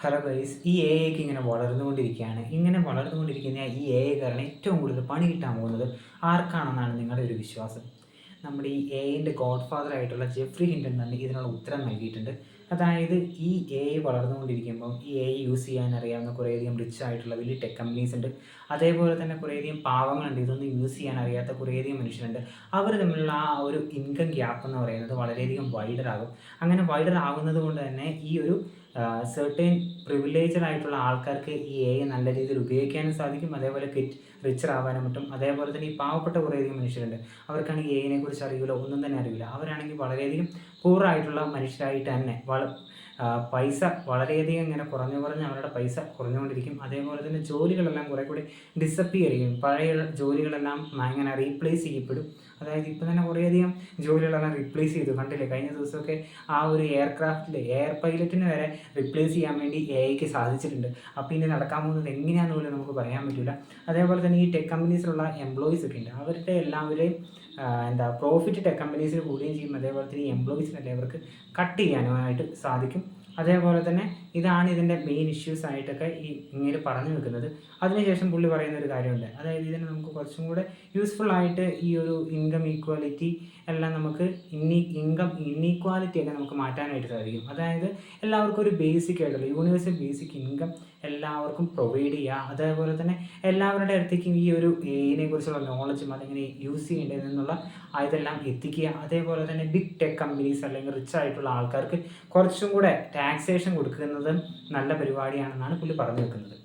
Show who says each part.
Speaker 1: Hello guys, ഈ A ഐക്ക് ഇങ്ങനെ വളർന്നുകൊണ്ടിരിക്കുകയാണ്. ഇങ്ങനെ വളർന്നുകൊണ്ടിരിക്കുന്ന ഈ എ ഐ കാരണം ഏറ്റവും കൂടുതൽ പണി കിട്ടാൻ പോകുന്നത് ആർക്കാണെന്നാണ് നിങ്ങളുടെ ഒരു വിശ്വാസം? നമ്മുടെ ഈ എ ഐൻ്റെ ഗോഡ് ഫാദർ ആയിട്ടുള്ള ജെഫ്രി ഹിൻടൺ തന്നെ ഇതിനുള്ള ഉത്തരം നൽകിയിട്ടുണ്ട്. അതായത് ഈ എ ഐ വളർന്നുകൊണ്ടിരിക്കുമ്പോൾ ഈ എ ഐ യൂസ് ചെയ്യാൻ അറിയാവുന്ന കുറേയധികം റിച്ച് ആയിട്ടുള്ള വലിയ ടെക് കമ്പനീസ് ഉണ്ട്. അതേപോലെ തന്നെ കുറേയധികം പാവങ്ങളുണ്ട്, ഇതൊന്നും യൂസ് ചെയ്യാൻ അറിയാത്ത കുറേയധികം മനുഷ്യരുണ്ട്. അവർ തമ്മിലുള്ള ആ ഒരു ഇൻകം ഗ്യാപ്പ് എന്ന് പറയുന്നത് വളരെയധികം വൈഡറാകും. അങ്ങനെ വൈഡർ ആകുന്നത് കൊണ്ട് തന്നെ ഈ ഒരു സെർട്ടൈൻ പ്രിവിലേജ്ഡ് ആയിട്ടുള്ള ആൾക്കാർക്ക് ഈ എ ഐ നല്ല രീതിയിൽ ഉപയോഗിക്കാനും സാധിക്കും. അതേപോലെ റിച്ചർ ആവാനും പറ്റും. അതേപോലെ തന്നെ ഈ പാവപ്പെട്ട കുറേയധികം മനുഷ്യരുണ്ട്, അവർക്കാണെങ്കിൽ എ ഐനെ കുറിച്ച് അറിയില്ല, ഒന്നും തന്നെ അറിയില്ല. അവരാണെങ്കിൽ വളരെയധികം പൂറായിട്ടുള്ള മനുഷ്യരായിട്ട് തന്നെ പൈസ വളരെയധികം ഇങ്ങനെ കുറഞ്ഞ് അവരുടെ പൈസ കുറഞ്ഞുകൊണ്ടിരിക്കും. അതേപോലെ തന്നെ ജോലികളെല്ലാം കുറേ കൂടി ഡിസപ്പിയർ ചെയ്യും. പഴയ ജോലികളെല്ലാം ഇങ്ങനെ റീപ്ലേസ് ചെയ്യപ്പെടും. അതായത് ഇപ്പം തന്നെ കുറേയധികം ജോലികളെല്ലാം റീപ്ലേസ് ചെയ്തു. കണ്ടില്ലേ, കഴിഞ്ഞ ദിവസമൊക്കെ ആ ഒരു എയർ പൈലറ്റിനെ വരെ റീപ്ലേസ് ചെയ്യാൻ വേണ്ടി എ ഐക്ക് സാധിച്ചിട്ടുണ്ട്. അപ്പോൾ ഇനി നടക്കാൻ പോകുന്നത് എങ്ങനെയാണെന്ന് പോലും നമുക്ക് പറയാൻ പറ്റില്ല. അതേപോലെ തന്നെ ഈ ടെക് കമ്പനീസിലുള്ള എംപ്ലോയീസ് ഒക്കെ ഉണ്ട്, അവരുടെ എല്ലാവരെയും പ്രോഫിറ്റ് ടെക് കമ്പനീസിൽ കൂടുകയും ചെയ്യും. അതേപോലെ തന്നെ ഈ എംപ്ലോയീസിനല്ലേ അവർക്ക് കട്ട് ചെയ്യാനുമായിട്ട് സാധിക്കും. അതേപോലെ തന്നെ ഇതാണ് ഇതിൻ്റെ മെയിൻ ഇഷ്യൂസ് ആയിട്ടൊക്കെ ഇങ്ങനെ പറഞ്ഞു വെക്കുന്നത്. അതിനുശേഷം പുള്ളി പറയുന്ന ഒരു കാര്യമുണ്ട്, അതായത് ഇതിനെ നമുക്ക് കുറച്ചും കൂടെ യൂസ്ഫുൾ ആയിട്ട് ഈ ഒരു ഇൻകം ഈക്വാലിറ്റി എല്ലാം നമുക്ക് ഇൻകം ഇൻഈക്വാലിറ്റി ഒക്കെ നമുക്ക് മാറ്റാനായിട്ട് സാധിക്കും. അതായത് എല്ലാവർക്കും ഒരു ബേസിക് ആയിട്ടുള്ള യൂണിവേഴ്സൽ ബേസിക് ഇൻകം എല്ലാവർക്കും പ്രൊവൈഡ് ചെയ്യുക. അതേപോലെ തന്നെ എല്ലാവരുടെ അടുത്തേക്കും ഈ ഒരു എഐനെ കുറിച്ചുള്ള നോളജും അതെങ്ങനെ യൂസ് ചെയ്യേണ്ടതെന്നുള്ള ഇതെല്ലാം എത്തിക്കുക. അതേപോലെ തന്നെ ബിഗ് ടെക് കമ്പനീസ് അല്ലെങ്കിൽ റിച്ച് ആയിട്ടുള്ള ആൾക്കാർക്ക് കുറച്ചും കൂടെ ടാക്സേഷൻ കൊടുക്കുന്നത് നല്ല പരിപാടിയാണെന്നാണ് പുള്ളി പറഞ്ഞു വെക്കുന്നത്.